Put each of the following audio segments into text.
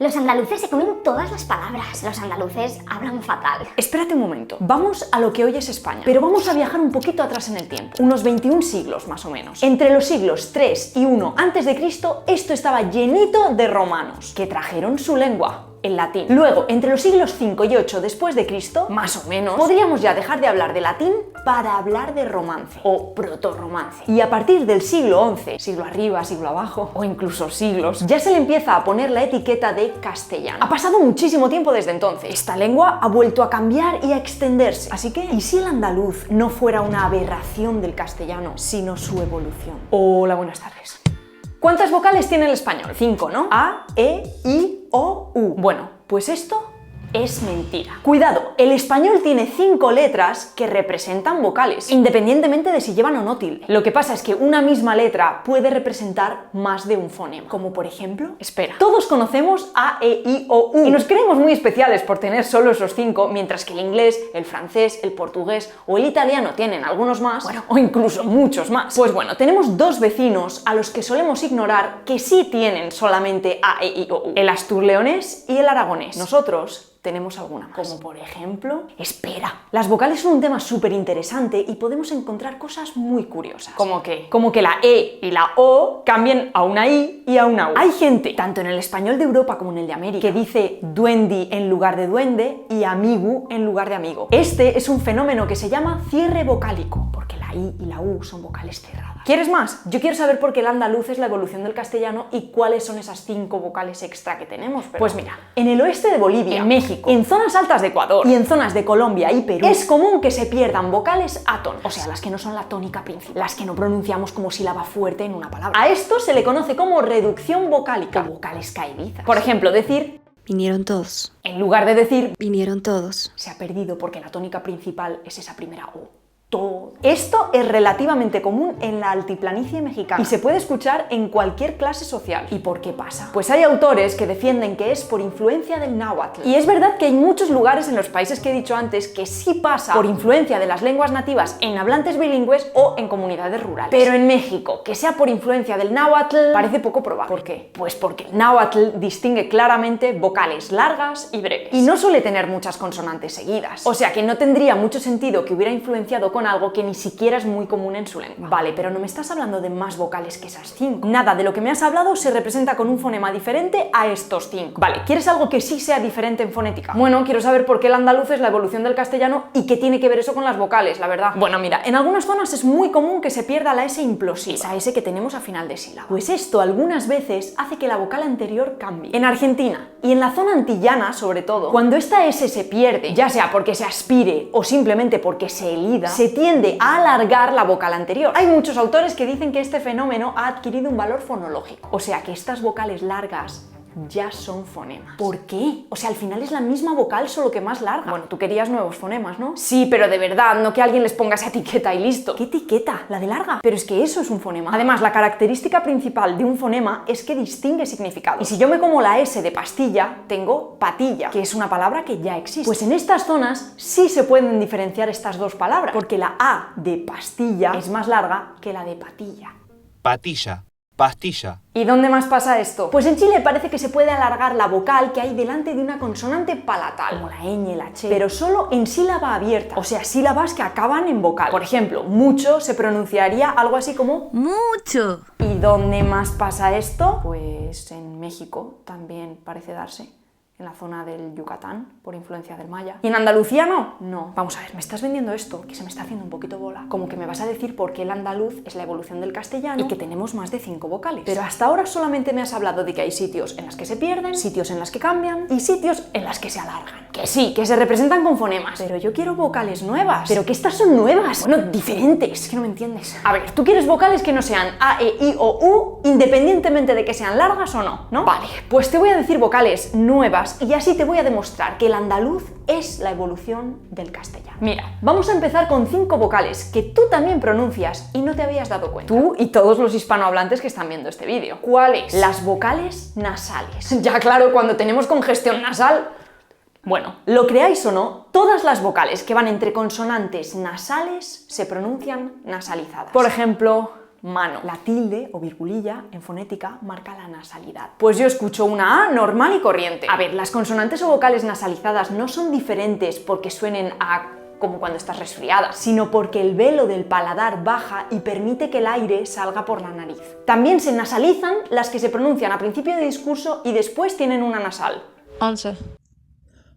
Los andaluces se comen todas las palabras. Los andaluces hablan fatal. Espérate un momento. Vamos a lo que hoy es España, pero vamos a viajar un poquito atrás en el tiempo. Unos 21 siglos más o menos. Entre los siglos 3 y 1 a.C., esto estaba llenito de romanos, que trajeron su lengua, el latín. Luego, entre los siglos 5 y 8 después de Cristo, más o menos, podríamos ya dejar de hablar de latín para hablar de romance o protorromance. Y a partir del siglo XI, siglo arriba, siglo abajo, o incluso siglos, ya se le empieza a poner la etiqueta de castellano. Ha pasado muchísimo tiempo desde entonces. Esta lengua ha vuelto a cambiar y a extenderse. Así que, ¿y si el andaluz no fuera una aberración del castellano, sino su evolución? Hola, buenas tardes. ¿Cuántas vocales tiene el español? 5, ¿no? A, E, I, O, U. Bueno, pues esto es mentira. Cuidado, el español tiene 5 letras que representan vocales, independientemente de si llevan o no tilde. Lo que pasa es que una misma letra puede representar más de un fonema. Como por ejemplo, espera, todos conocemos A, E, I, O, U y nos creemos muy especiales por tener solo esos 5, mientras que el inglés, el francés, el portugués o el italiano tienen algunos más, bueno, o incluso muchos más. Pues bueno, tenemos dos vecinos a los que solemos ignorar que sí tienen solamente A, E, I, O, U. El asturleonés y el aragonés. Nosotros tenemos alguna más. Como por ejemplo, espera, las vocales son un tema súper interesante y podemos encontrar cosas muy curiosas. ¿Cómo qué? Como que la E y la O cambien a una I y a una U. Hay gente, tanto en el español de Europa como en el de América, que dice duendi en lugar de duende y amigu en lugar de amigo. Este es un fenómeno que se llama cierre vocálico, porque la I y la U son vocales cerradas. ¿Quieres más? Yo quiero saber por qué el andaluz es la evolución del castellano y cuáles son esas 5 vocales extra que tenemos. Pues mira, en el oeste de Bolivia, en México, en zonas altas de Ecuador y en zonas de Colombia y Perú, es común que se pierdan vocales átonas, o sea, las que no son la tónica principal, las que no pronunciamos como sílaba fuerte en una palabra. A esto se le conoce como reducción vocálica o vocales caidizas. Por ejemplo, decir vinieron todos. en lugar de decir Vinieron todos. se ha perdido porque la tónica principal es esa primera O. Todo. Esto es relativamente común en la altiplanicie mexicana y se puede escuchar en cualquier clase social. ¿Y por qué pasa? Pues hay autores que defienden que es por influencia del náhuatl. Y es verdad que hay muchos lugares en los países que he dicho antes que sí pasa por influencia de las lenguas nativas en hablantes bilingües o en comunidades rurales. Pero en México, que sea por influencia del náhuatl, parece poco probable. ¿Por qué? Pues porque el náhuatl distingue claramente vocales largas y breves. Y no suele tener muchas consonantes seguidas. O sea que no tendría mucho sentido que hubiera influenciado con algo que ni siquiera es muy común en su lengua. Vale, pero no me estás hablando de más vocales que esas 5. Nada de lo que me has hablado se representa con un fonema diferente a estos 5. Vale, ¿quieres algo que sí sea diferente en fonética? Bueno, quiero saber por qué el andaluz es la evolución del castellano y qué tiene que ver eso con las vocales, la verdad. Bueno, mira, en algunas zonas es muy común que se pierda la S implosiva, esa S que tenemos a final de sílaba. Pues esto algunas veces hace que la vocal anterior cambie. En Argentina y en la zona antillana, sobre todo, cuando esta S se pierde, ya sea porque se aspire o simplemente porque se elida, se tiende a alargar la vocal anterior. Hay muchos autores que dicen que este fenómeno ha adquirido un valor fonológico, o sea que estas vocales largas ya son fonemas. ¿Por qué? O sea, al final es la misma vocal, solo que más larga. Bueno, tú querías nuevos fonemas, ¿no? Sí, pero de verdad, no que alguien les ponga esa etiqueta y listo. ¿Qué etiqueta? La de larga. Pero es que eso es un fonema. Además, la característica principal de un fonema es que distingue significado. Y si yo me como la S de pastilla, tengo patilla, que es una palabra que ya existe. Pues en estas zonas sí se pueden diferenciar estas dos palabras, porque la A de pastilla es más larga que la de patilla. Patilla, pastilla. ¿Y dónde más pasa esto? Pues en Chile parece que se puede alargar la vocal que hay delante de una consonante palatal, como la ñ, la ch, pero solo en sílaba abierta, o sea, sílabas que acaban en vocal. Por ejemplo, mucho se pronunciaría algo así como ¡Mucho! ¿y dónde más pasa esto? Pues en México también parece darse. En la zona del Yucatán, por influencia del maya. ¿Y en Andalucía no? No. Vamos a ver, me estás vendiendo esto, que se me está haciendo un poquito bola. Como que me vas a decir por qué el andaluz es la evolución del castellano y que tenemos más de 5 vocales. Pero hasta ahora solamente me has hablado de que hay sitios en los que se pierden, sitios en los que cambian y sitios en los que se alargan. Que sí, que se representan con fonemas. Pero yo quiero vocales nuevas. Pero que estas son nuevas. Bueno, diferentes. Que no me entiendes. A ver, tú quieres vocales que no sean A, E, I o U, independientemente de que sean largas o no, ¿no? Vale, pues te voy a decir vocales nuevas y así te voy a demostrar que el andaluz es la evolución del castellano. Mira, vamos a empezar con 5 vocales que tú también pronuncias y no te habías dado cuenta. Tú y todos los hispanohablantes que están viendo este vídeo. ¿Cuáles? Las vocales nasales. Ya claro, cuando tenemos congestión nasal. Bueno, lo creáis o no, todas las vocales que van entre consonantes nasales se pronuncian nasalizadas. Por ejemplo, mano. La tilde o virgulilla en fonética marca la nasalidad. Pues yo escucho una A normal y corriente. A ver, las consonantes o vocales nasalizadas no son diferentes porque suenen a como cuando estás resfriada, sino porque el velo del paladar baja y permite que el aire salga por la nariz. También se nasalizan las que se pronuncian a principio de discurso y después tienen una nasal. 11.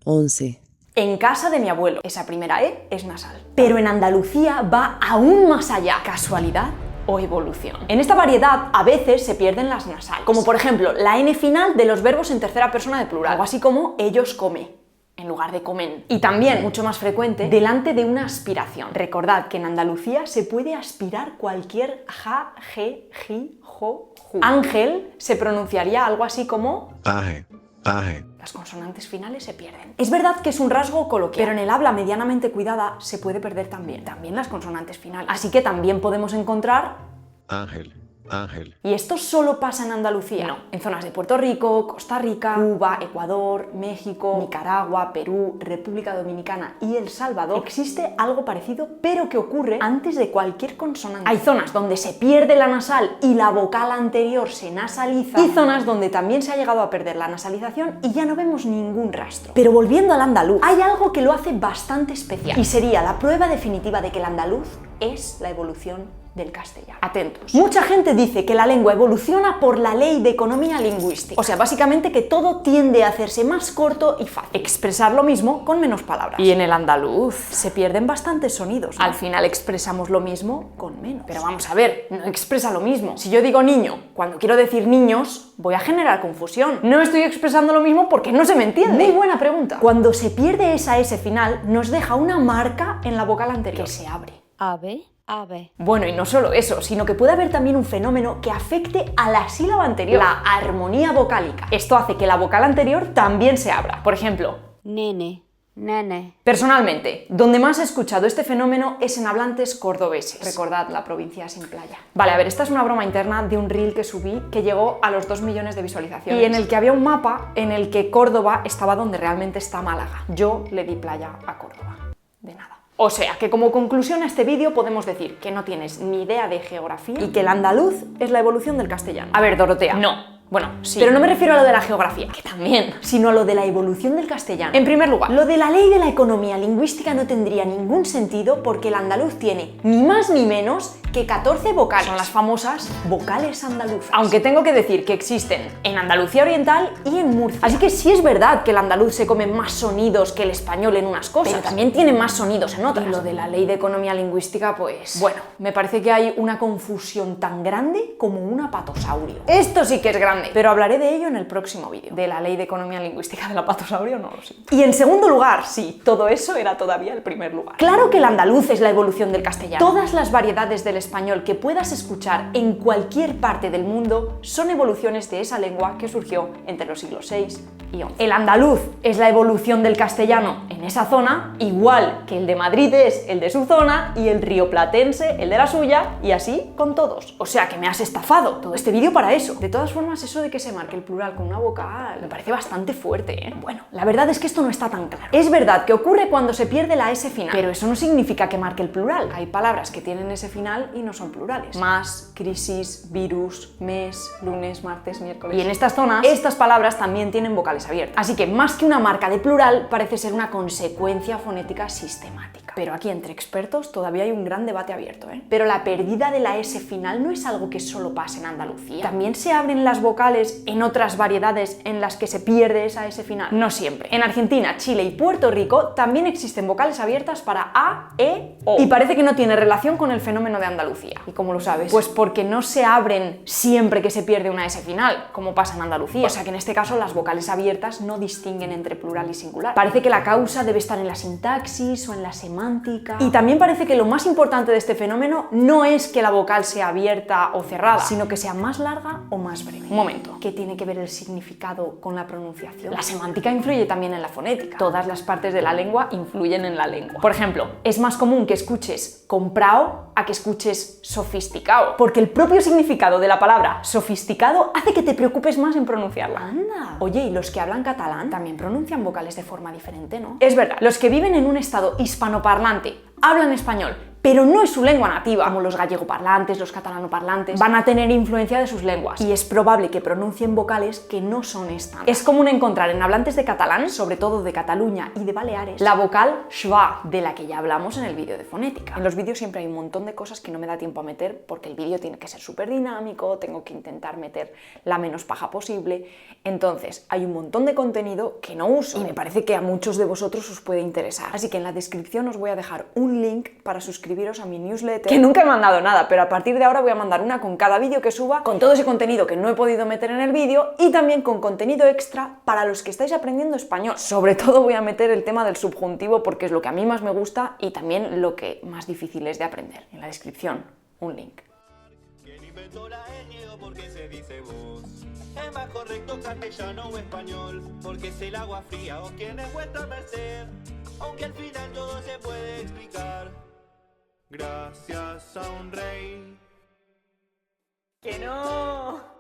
11. En casa de mi abuelo, esa primera E es nasal. Pero en Andalucía va aún más allá. ¿Casualidad o evolución? En esta variedad a veces se pierden las nasales, como por ejemplo la N final de los verbos en tercera persona de plural, algo así como ellos comen en lugar de comen. Y también, mucho más frecuente, delante de una aspiración. Recordad que en Andalucía se puede aspirar cualquier ja, je, ji, jo, ju. Ángel se pronunciaría algo así como Aje, aje. las consonantes finales se pierden. Es verdad que es un rasgo coloquial, pero en el habla medianamente cuidada se puede perder también las consonantes finales. Así que también podemos encontrar Ángel, ángel. ¿y esto solo pasa en Andalucía? No, en zonas de Puerto Rico, Costa Rica, Cuba, Ecuador, México, Nicaragua, Perú, República Dominicana y El Salvador existe algo parecido, pero que ocurre antes de cualquier consonante. Hay zonas donde se pierde la nasal y la vocal anterior se nasaliza, y zonas donde también se ha llegado a perder la nasalización y ya no vemos ningún rastro. Pero volviendo al andaluz, hay algo que lo hace bastante especial y sería la prueba definitiva de que el andaluz es la evolución del castellano. Atentos. Mucha gente dice que la lengua evoluciona por la ley de economía lingüística. O sea, básicamente que todo tiende a hacerse más corto y fácil. Expresar lo mismo con menos palabras. Y en el andaluz se pierden bastantes sonidos, ¿no? Al final expresamos lo mismo con menos. Pero vamos a ver, no expresa lo mismo. Si yo digo niño, cuando quiero decir niños, voy a generar confusión. No estoy expresando lo mismo porque no se me entiende. Muy buena pregunta. Cuando se pierde esa S final, nos deja una marca en la vocal anterior que se abre. Ave, ave. Bueno, y no solo eso, sino que puede haber también un fenómeno que afecte a la sílaba anterior, la armonía vocálica. Esto hace que la vocal anterior también se abra. Por ejemplo, Nene, nene. personalmente, donde más he escuchado este fenómeno es en hablantes cordobeses. Recordad, la provincia sin playa. Vale, a ver, esta es una broma interna de un reel que subí que llegó a los 2 millones de visualizaciones y en el que había un mapa en el que Córdoba estaba donde realmente está Málaga. Yo le di playa a Córdoba. De nada. O sea, que como conclusión a este vídeo podemos decir que no tienes ni idea de geografía y que el andaluz es la evolución del castellano. A ver, Dorotea, no. Bueno, sí. Pero no me refiero a lo de la geografía, que también, sino a lo de la evolución del castellano. En primer lugar, lo de la ley de la economía lingüística no tendría ningún sentido porque el andaluz tiene ni más ni menos que 14 vocales. Son las famosas vocales andaluzas. Aunque tengo que decir que existen en Andalucía Oriental y en Murcia. Así que sí es verdad que el andaluz se come más sonidos que el español en unas cosas, pero también tiene más sonidos en otras. Y lo de la ley de economía lingüística, pues... bueno, me parece que hay una confusión tan grande como un apatosaurio. Esto sí que es grande. Pero hablaré de ello en el próximo vídeo. De la ley de economía lingüística del apatosaurio no lo sé. Y en segundo lugar, sí, todo eso era todavía el primer lugar. Claro que el andaluz es la evolución del castellano. Todas las variedades del español que puedas escuchar en cualquier parte del mundo son evoluciones de esa lengua que surgió entre los siglos VI y XI. El andaluz es la evolución del castellano en esa zona, igual que el de Madrid es el de su zona y el rioplatense el de la suya, y así con todos. O sea que me has estafado todo este vídeo para eso. De todas formas, eso de que se marque el plural con una vocal me parece bastante fuerte, ¿eh? Bueno, la verdad es que esto no está tan claro. Es verdad que ocurre cuando se pierde la S final, pero eso no significa que marque el plural. Hay palabras que tienen S final y no son plurales. Más, crisis, virus, mes, lunes, martes, miércoles. Y en estas zonas, estas palabras también tienen vocales abiertas. Así que más que una marca de plural, parece ser una consecuencia fonética sistemática. Pero aquí entre expertos todavía hay un gran debate abierto, ¿eh? Pero la pérdida de la S final no es algo que solo pasa en Andalucía. También se abren las vocales en otras variedades en las que se pierde esa S final. No siempre. En Argentina, Chile y Puerto Rico también existen vocales abiertas para A, E, O. Y parece que no tiene relación con el fenómeno de Andalucía. ¿Y cómo lo sabes? Pues porque no se abren siempre que se pierde una S final, como pasa en Andalucía. O sea que en este caso las vocales abiertas no distinguen entre plural y singular. Parece que la causa debe estar en la sintaxis o en la semántica. Y también parece que lo más importante de este fenómeno no es que la vocal sea abierta o cerrada, sino que sea más larga o más breve. Un momento, ¿qué tiene que ver el significado con la pronunciación? La semántica influye también en la fonética. Todas las partes de la lengua influyen en la lengua. Por ejemplo, es más común que escuches comprao a que escuches sofisticado, porque el propio significado de la palabra sofisticado hace que te preocupes más en pronunciarla. ¡Anda! Oye, ¿y los que hablan catalán también pronuncian vocales de forma diferente, no? Es verdad, los que viven en un estado hispanoparlante, hablan español pero no es su lengua nativa, como los gallegoparlantes, los catalanoparlantes, van a tener influencia de sus lenguas, y es probable que pronuncien vocales que no son estándar. Es común encontrar en hablantes de catalán, sobre todo de Cataluña y de Baleares, la vocal schwa, de la que ya hablamos en el vídeo de fonética. En los vídeos siempre hay un montón de cosas que no me da tiempo a meter, porque el vídeo tiene que ser súper dinámico, tengo que intentar meter la menos paja posible, entonces hay un montón de contenido que no uso, y me parece que a muchos de vosotros os puede interesar. Así que en la descripción os voy a dejar un link para suscribiros a mi newsletter, que nunca he mandado nada, pero a partir de ahora voy a mandar una con cada vídeo que suba, con todo ese contenido que no he podido meter en el vídeo, y también con contenido extra para los que estáis aprendiendo español. Sobre todo voy a meter el tema del subjuntivo, porque es lo que a mí más me gusta y también lo que más difícil es de aprender. En la descripción, un link. ¿Quién inventó la ñ o por qué se dice vos? Es más correcto castellano o español, porque es el agua fría o quién es vuestra merced, aunque al final todo se puede explicar. Gracias a un rey. ¡Que no!